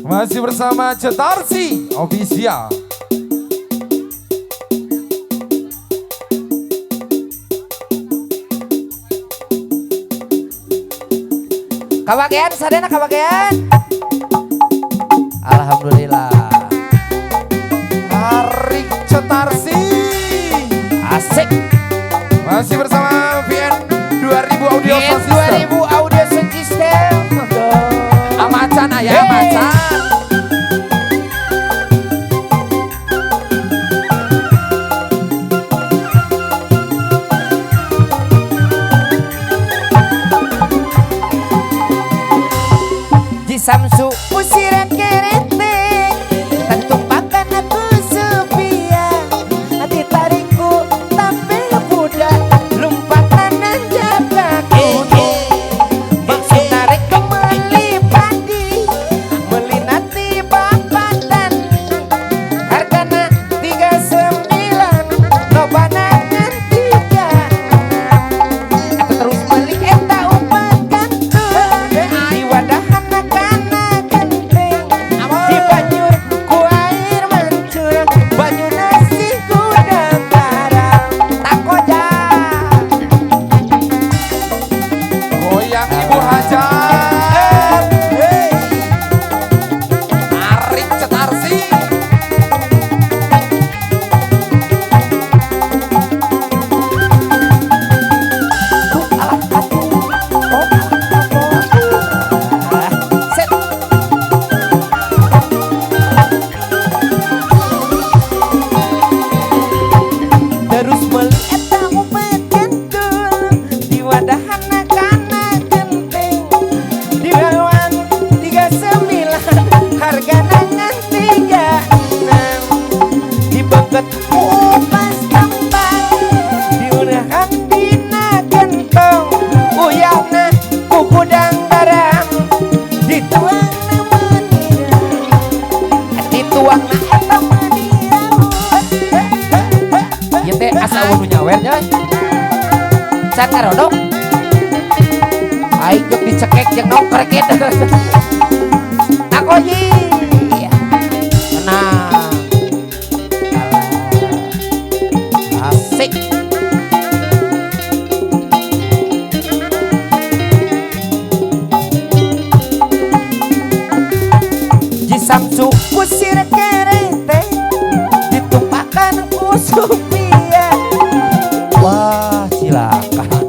Masih bersama Cetarsi Official. Kabagian, sadena kabagian. Alhamdulillah. Arik Cetarsi. Asik. Masih bersama VN 2000 Audio VN System. 2000 Audio Sound System. Amacan ayah macan. Samsu usiran kerete tentu makan aku sepia hati tariku tapi muda lompatan jaga kuda maksud tarik kemeli padi melinati bapatan hargana 39 lobana tiga atau terus beli eta umat kantor di wadah sangar dong, aing jok dicekek yang nongkreket, aku ji, nah, asik, Ji Samsu kusir kerete, ditumpahkan kusupia, wah silakan.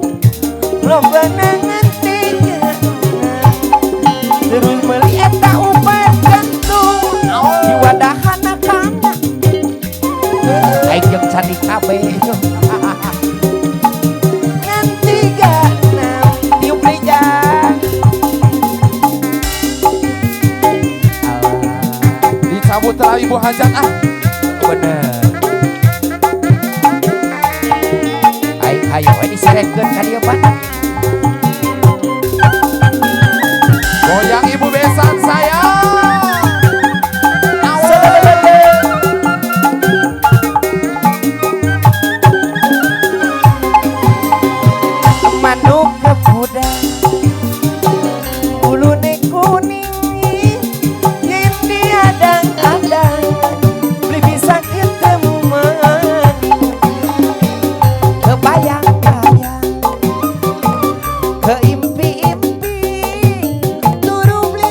Lomba nantinya terus melihat tak ubat gantung di wadahan anak-anak aing jeung candi kabe nanti gak tiup lijang dicabut lah ibu hajat bener aing hayo diseretkeun ka dieu Pak. Goyang ibu besan saya. Manuk kebuda ulune kuning yen diadang-adang beli bisa ketemu maning kebayang-bayang keimpi-impi turu beli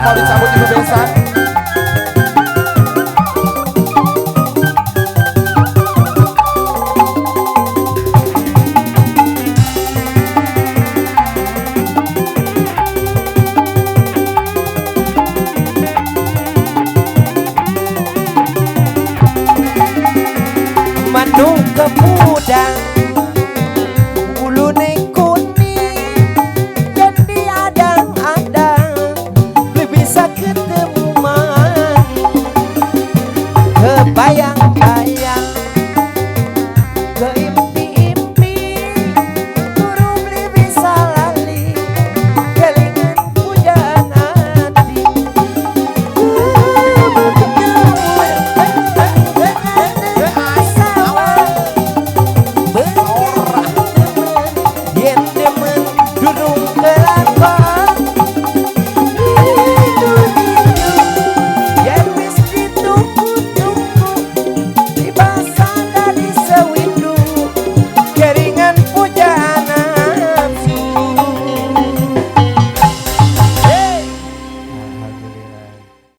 mau dicabut Ibu Besan. Manu kepu